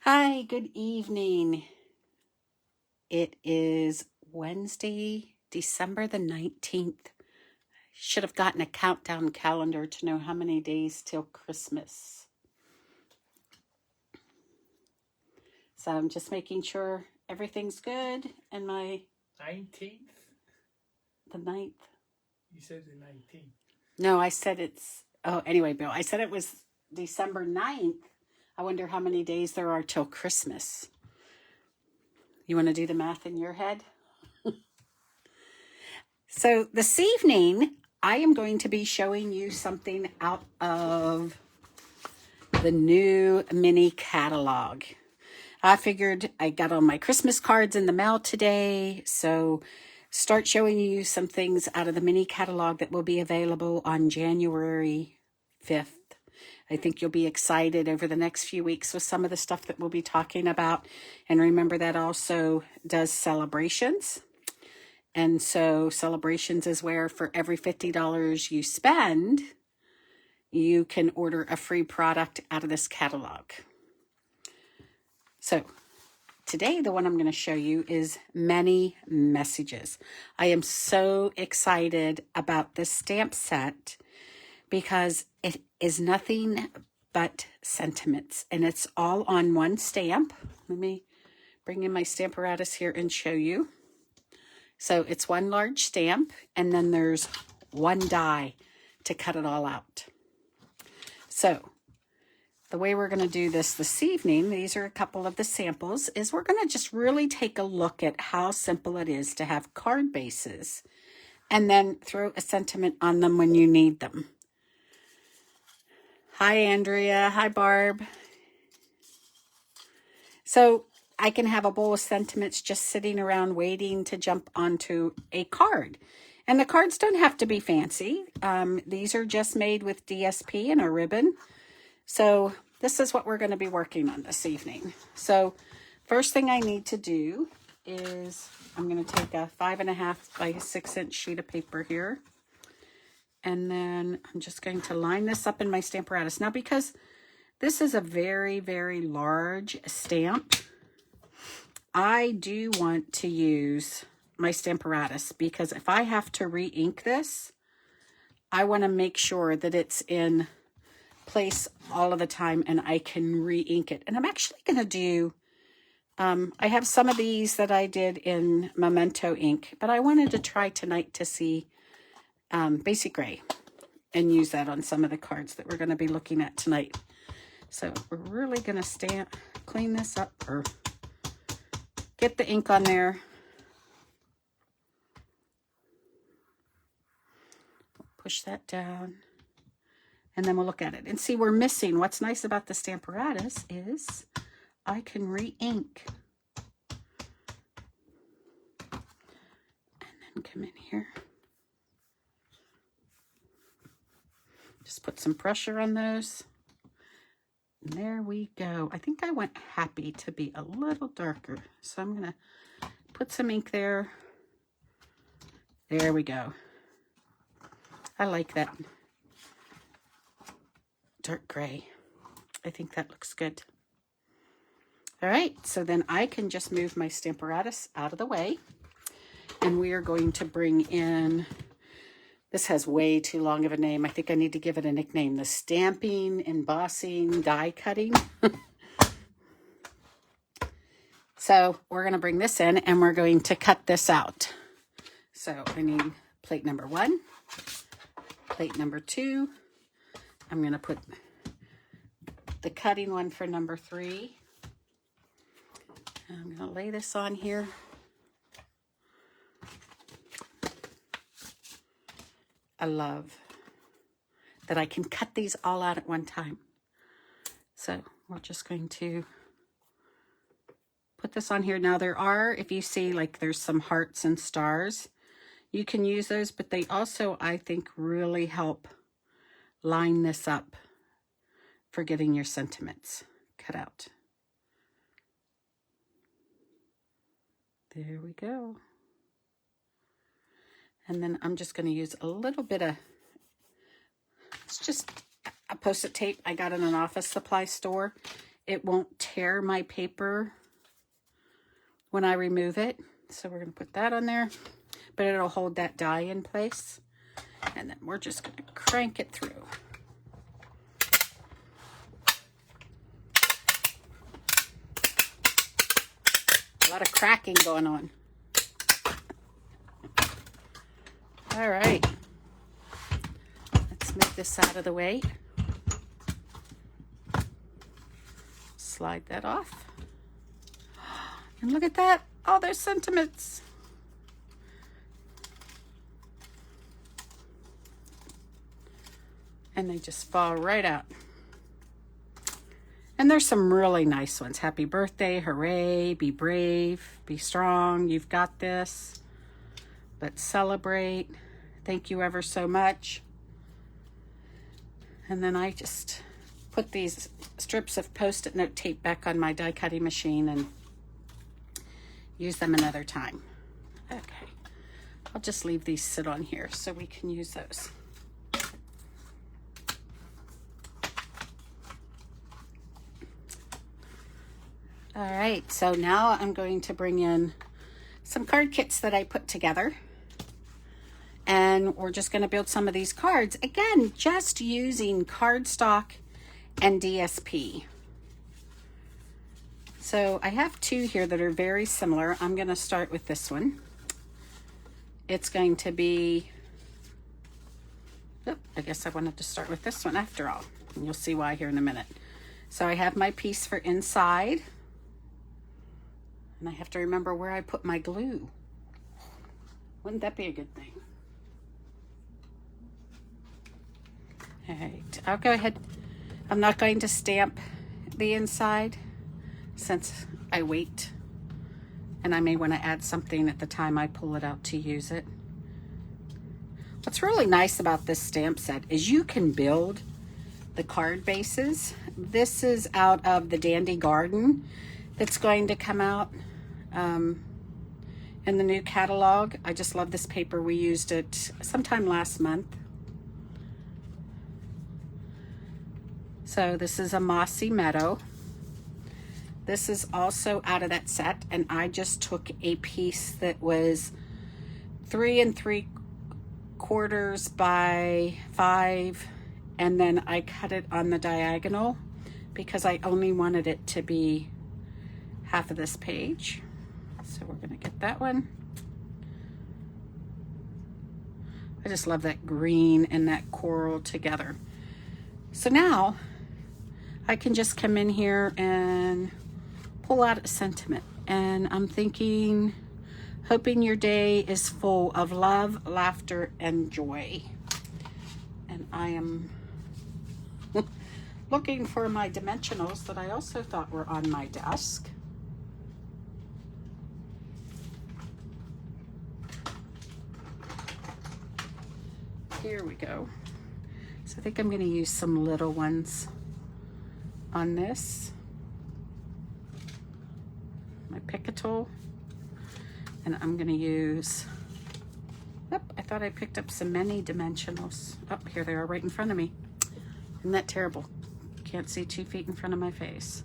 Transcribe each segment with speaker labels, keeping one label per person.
Speaker 1: Hi, good evening. It is Wednesday, December the 19th. Should have gotten a countdown calendar to know how many days till Christmas. So I'm just making sure everything's good and my
Speaker 2: 19th?
Speaker 1: the 9th.
Speaker 2: You said the 19th.
Speaker 1: No, I said anyway, Bill, I said it was December 9th. I wonder how many days there are till Christmas. You want to do the math in your head? So this evening, I am going to be showing you something out of the new mini catalog. I figured I got all my Christmas cards in the mail today, so start showing you some things out of the mini catalog that will be available on January 5th. I think you'll be excited over the next few weeks with some of the stuff that we'll be talking about. And remember, that also does celebrations. And so celebrations is where for every $50 you spend, you can order a free product out of this catalog. So today, the one I'm going to show you is Many Messages. I am so excited about this stamp set because it is nothing but sentiments, and it's all on one stamp. Let me bring in my Stamparatus here and show you. So it's one large stamp, and then there's one die to cut it all out. So the way we're going to do this evening, these are a couple of the samples, is we're going to just really take a look at how simple it is to have card bases and then throw a sentiment on them when you need them. Hi, Andrea. Hi, Barb. So I can have a bowl of sentiments just sitting around waiting to jump onto a card. And the cards don't have to be fancy. These are just made with DSP and a ribbon. So this is what we're going to be working on this evening. So first thing I need to do is I'm going to take a 5.5 by 6 inch sheet of paper here. And then I'm just going to line this up in my Stamparatus. Now, because this is a very, very large stamp, I do want to use my Stamparatus because if I have to re-ink this, I want to make sure that it's in place all of the time and I can re-ink it. And I'm actually going to do, I have some of these that I did in Memento ink, but I wanted to try tonight to see Basic Gray and use that on some of the cards that we're going to be looking at tonight. So we're really going to clean this up or get the ink on there. Push that down. And then we'll look at it and see we're missing. What's nice about the Stamparatus is I can re-ink. And then come in here. Just put some pressure on those. And there we go. I think I want Happy to be a little darker. So I'm going to put some ink there. There we go. I like that dark gray. I think that looks good. All right, so then I can just move my Stamparatus out of the way. And we are going to bring in, this has way too long of a name. I think I need to give it a nickname. The Stamping, Embossing, Die Cutting. So we're going to bring this in and we're going to cut this out. So I need plate number 1, plate number 2. I'm going to put the cutting one for number 3. I'm going to lay this on here. I love that I can cut these all out at one time. So we're just going to put this on here. Now there are, if you see, like there's some hearts and stars, you can use those, but they also, I think, really help line this up for getting your sentiments cut out. There we go. And then I'm just going to use a little bit of, it's just a Post-it tape I got in an office supply store. it won't tear my paper when I remove it. So we're going to put that on there, but it'll hold that die in place. And then we're just going to crank it through. A lot of cracking going on. All right. Let's move this out of the way. Slide that off. And look at that. Oh, there's sentiments. And they just fall right out. And there's some really nice ones. Happy birthday, hooray, be brave, be strong, you've got this. Let's celebrate. Thank you ever so much. And then I just put these strips of Post-it note tape back on my die cutting machine and use them another time. Okay, I'll just leave these sit on here so we can use those. All right, so now I'm going to bring in some card kits that I put together. And we're just going to build some of these cards. Again, just using cardstock and DSP. So I have two here that are very similar. I'm going to start with this one. It's going to be, I guess I wanted to start with this one after all. And you'll see why here in a minute. So I have my piece for inside. And I have to remember where I put my glue. Wouldn't that be a good thing? All right, I'll go ahead. I'm not going to stamp the inside since I wait. And I may want to add something at the time I pull it out to use it. What's really nice about this stamp set is you can build the card bases. This is out of the Dandy Garden that's going to come out in the new catalog. I just love this paper. We used it sometime last month. So this is a Mossy Meadow. This is also out of that set, and I just took a piece that was 3 3/4 by 5, and then I cut it on the diagonal because I only wanted it to be half of this page. So we're going to get that one. I just love that green and that coral together. So now I can just come in here and pull out a sentiment. And I'm thinking, hoping your day is full of love, laughter, and joy. And I am looking for my dimensionals that I also thought were on my desk. Here we go. So I think I'm going to use some little ones on this. My pick a tool. And I'm going to use, I thought I picked up some mini dimensionals. Oh, here they are right in front of me. Isn't that terrible? Can't see 2 feet in front of my face.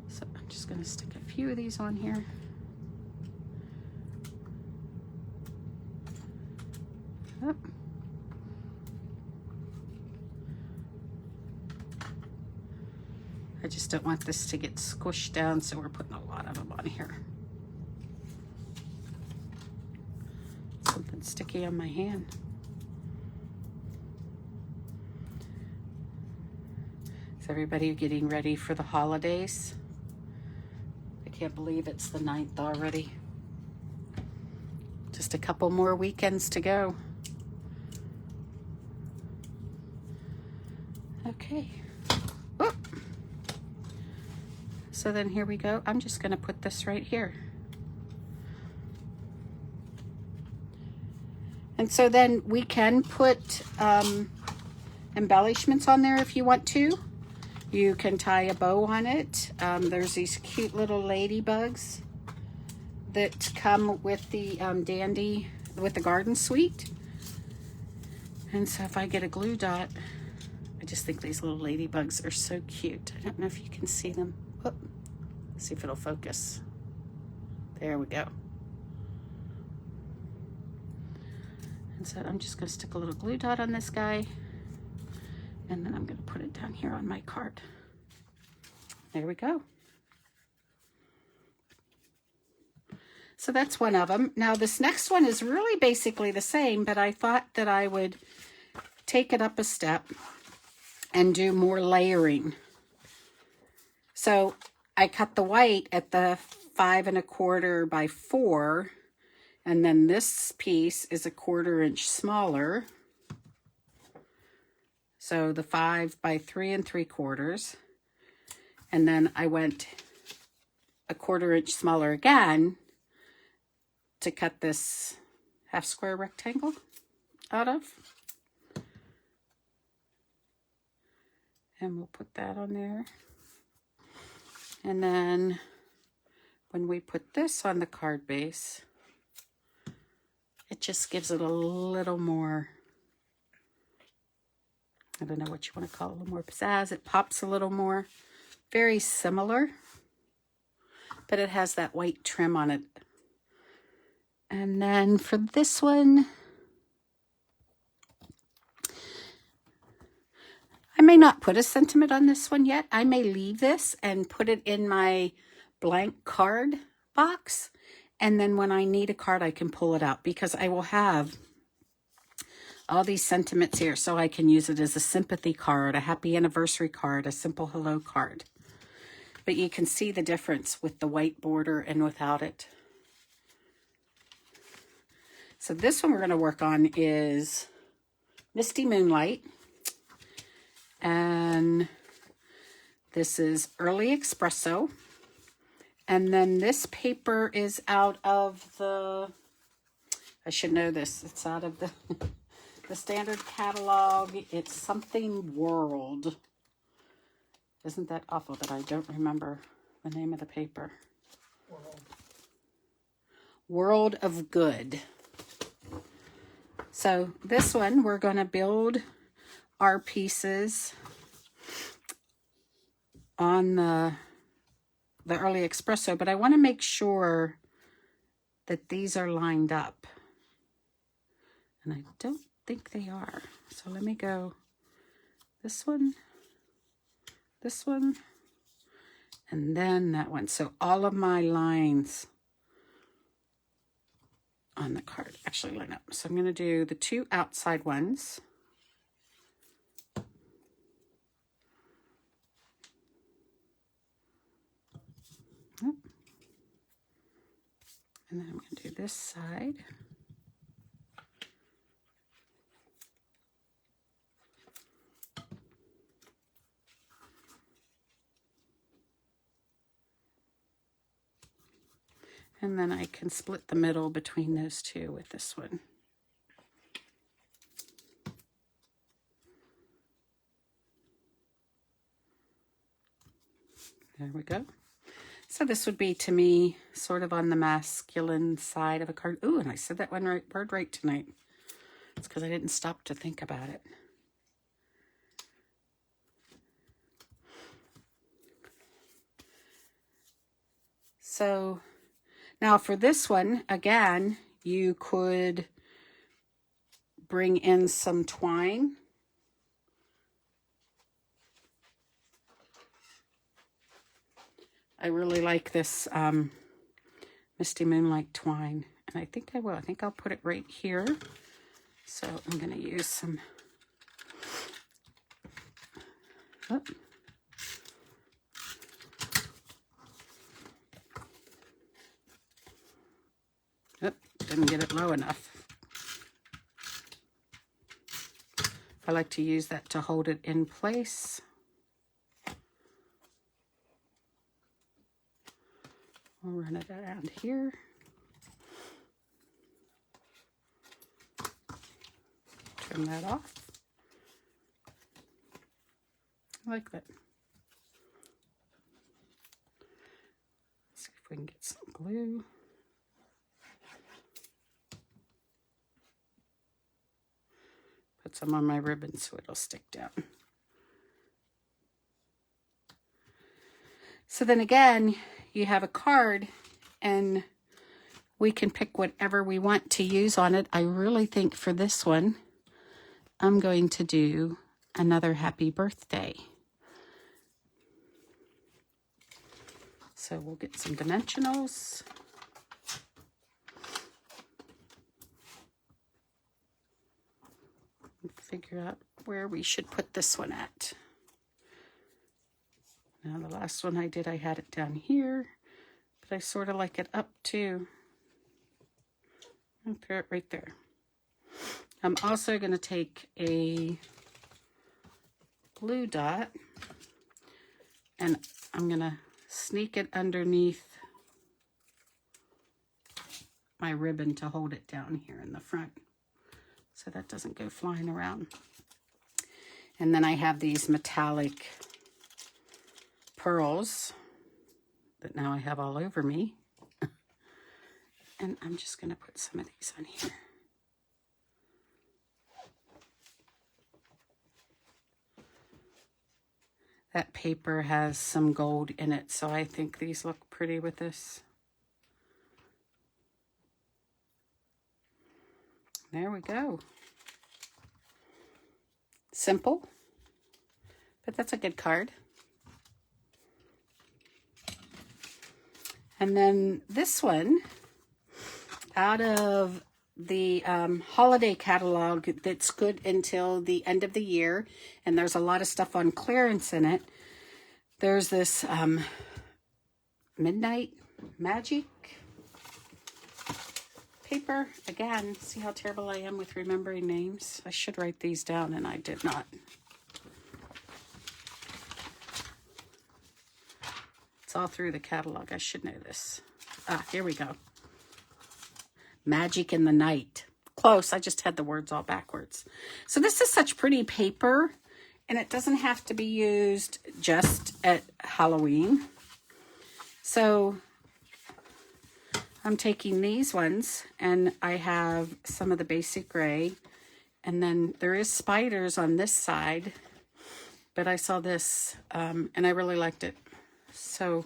Speaker 1: So I'm just going to stick a few of these on here. Oh. I just don't want this to get squished down, so we're putting a lot of them on here. Something sticky on my hand. Is everybody getting ready for the holidays? I can't believe it's the 9th already. Just a couple more weekends to go. Okay. Whoop. So then here we go. I'm just going to put this right here. And so then we can put embellishments on there if you want to. You can tie a bow on it. There's these cute little ladybugs that come with the Dandy, with the garden suite. And so if I get a glue dot, I just think these little ladybugs are so cute. I don't know if you can see them. Whoop. Let's see if it'll focus. There we go. And so I'm just going to stick a little glue dot on this guy, and then I'm going to put it down here on my card. There we go. So that's one of them. Now this next one is really basically the same, but I thought that I would take it up a step and do more layering. So I cut the white at the 5 1/4 by 4, and then this piece is 1/4 inch smaller. So the 5 by 3 3/4, and then I went 1/4 inch smaller again to cut this half square rectangle out of. And we'll put that on there. And then when we put this on the card base, it just gives it a little more, I don't know what you want to call it, a little more pizzazz. It pops a little more. Very similar, but it has that white trim on it. And then for this one, I may not put a sentiment on this one yet. I may leave this and put it in my blank card box. And then when I need a card, I can pull it out, because I will have all these sentiments here. So I can use it as a sympathy card, a happy anniversary card, a simple hello card. But you can see the difference with the white border and without it. So this one we're going to work on is Misty Moonlight. And this is Early Espresso. And then this paper is out of the, I should know this, it's out of the, the standard catalog. It's something World. Isn't that awful that I don't remember the name of the paper? World of Good. So this one, we're going to build our pieces on the Early Espresso, but I want to make sure that these are lined up. And I don't think they are. So let me go this one, and then that one. So all of my lines on the card actually line up. So I'm going to do the 2 outside ones. And then I'm going to do this side. And then I can split the middle between those two with this one. There we go. So this would be, to me, sort of on the masculine side of a card. Ooh, and I said that one word right tonight. It's because I didn't stop to think about it. So now for this one, again, you could bring in some twine. I really like this Misty Moonlight twine, and I think I will. I think I'll put it right here. So I'm going to use some. Oh. Oh, didn't get it low enough. I like to use that to hold it in place. We'll run it around here. Trim that off. I like that. Let's see if we can get some glue. Put some on my ribbon so it'll stick down. So then again, you have a card and we can pick whatever we want to use on it. I really think for this one, I'm going to do another happy birthday. So we'll get some dimensionals. And figure out where we should put this one at. Now the last one I did, I had it down here, but I sort of like it up too. I'll throw it right there. I'm also going to take a blue dot and I'm going to sneak it underneath my ribbon to hold it down here in the front so that doesn't go flying around. And then I have these metallic pearls that now I have all over me. And I'm just going to put some of these on here. That paper has some gold in it, so I think these look pretty with this. There we go. Simple, but that's a good card. And then this one, out of the holiday catalog that's good until the end of the year, and there's a lot of stuff on clearance in it. There's this Midnight Magic paper. Again, see how terrible I am with remembering names? I should write these down, and I did not. It's all through the catalog. I should know this. Ah, here we go. Magic in the Night. Close. I just had the words all backwards. So this is such pretty paper, and it doesn't have to be used just at Halloween. So I'm taking these ones, and I have some of the basic gray, and then there is spiders on this side, but I saw this, and I really liked it. So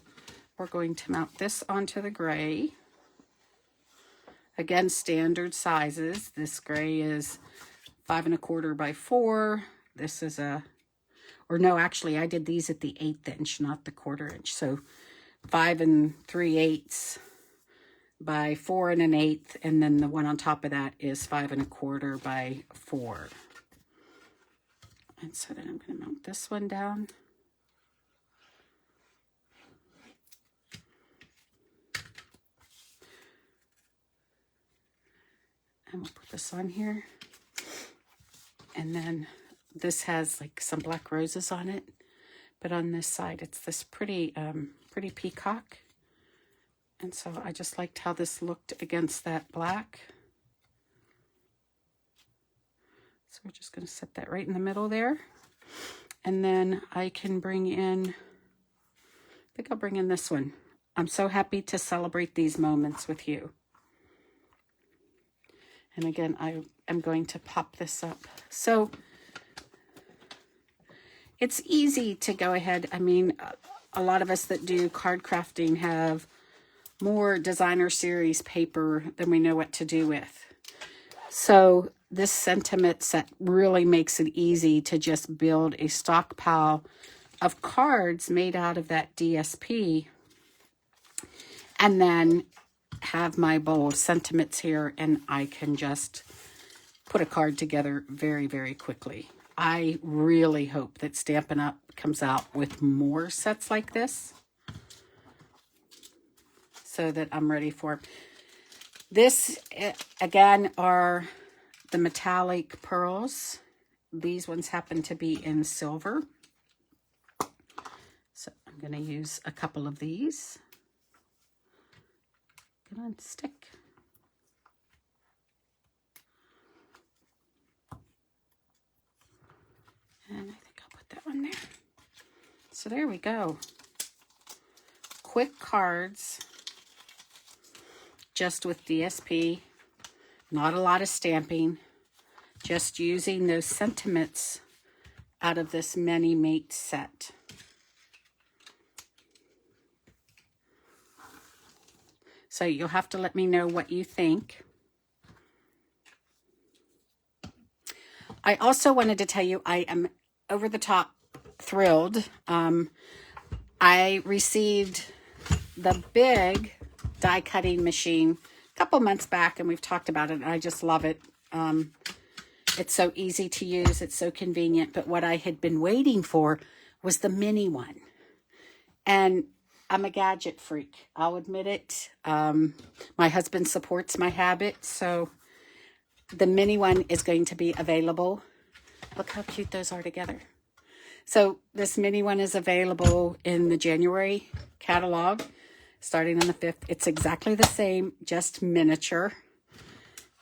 Speaker 1: we're going to mount this onto the gray. Again, standard sizes. This gray is 5 1/4 by 4. This is or no, actually I did these at the 1/8 inch, not the 1/4 inch. So 5 3/8 by 4 1/8, and then the one on top of that is 5 1/4 by 4. And so then I'm going to mount this one down. And we'll put this on here. And then this has like some black roses on it. But on this side, it's this pretty peacock. And so I just liked how this looked against that black. So we're just going to set that right in the middle there. And then I can bring in, I think I'll bring in this one. I'm so happy to celebrate these moments with you. And again, I am going to pop this up. So it's easy to go ahead. I mean, a lot of us that do card crafting have more designer series paper than we know what to do with. So this sentiment set really makes it easy to just build a stockpile of cards made out of that DSP. And then have my bowl of sentiments here, and I can just put a card together very, very quickly. I really hope that Stampin' Up! Comes out with more sets like this so that I'm ready for. This, again, are the metallic pearls. These ones happen to be in silver. So I'm going to use a couple of these. Come on, stick. And I think I'll put that one there. So there we go. Quick cards, just with DSP. Not a lot of stamping. Just using those sentiments out of this Many Mate set. So you'll have to let me know what you think. I also wanted to tell you I am over the top thrilled. I received the big die cutting machine a couple months back, and we've talked about it, and I just love it. It's so easy to use. It's so convenient. But what I had been waiting for was the mini one. And I'm a gadget freak. I'll admit it. My husband supports my habit. So the mini one is going to be available. Look how cute those are together. So this mini one is available in the January catalog, starting on the 5th. It's exactly the same, just miniature.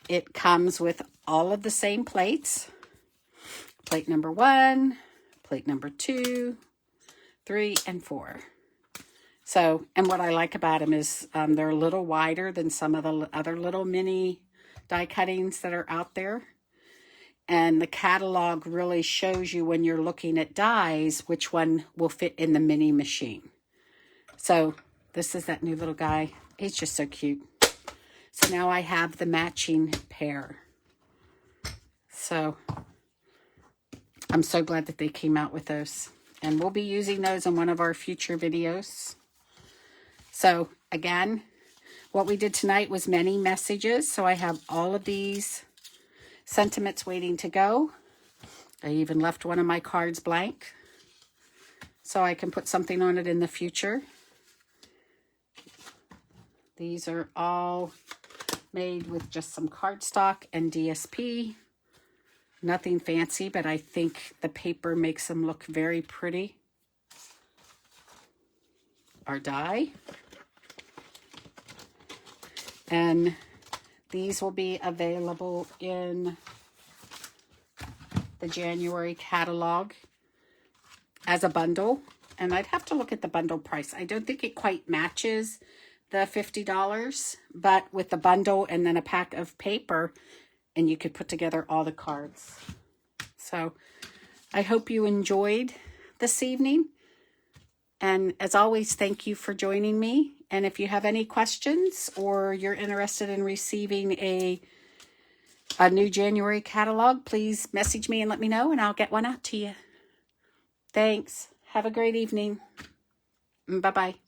Speaker 1: It comes with all of the same plates. Plate number 1, plate number 2, 3, and 4. So, and what I like about them is they're a little wider than some of the other little mini die cuttings that are out there. And the catalog really shows you when you're looking at dies, which one will fit in the mini machine. So this is that new little guy. He's just so cute. So now I have the matching pair. So I'm so glad that they came out with those. And we'll be using those in one of our future videos. So again, what we did tonight was many messages. So I have all of these sentiments waiting to go. I even left one of my cards blank so I can put something on it in the future. These are all made with just some cardstock and DSP. Nothing fancy, but I think the paper makes them look very pretty. Our die. And these will be available in the January catalog as a bundle. And I'd have to look at the bundle price. I don't think it quite matches the $50, but with the bundle and then a pack of paper, and you could put together all the cards. So I hope you enjoyed this evening. And as always, thank you for joining me. And if you have any questions or you're interested in receiving a new January catalog, please message me and let me know, and I'll get one out to you. Thanks. Have a great evening. Bye-bye.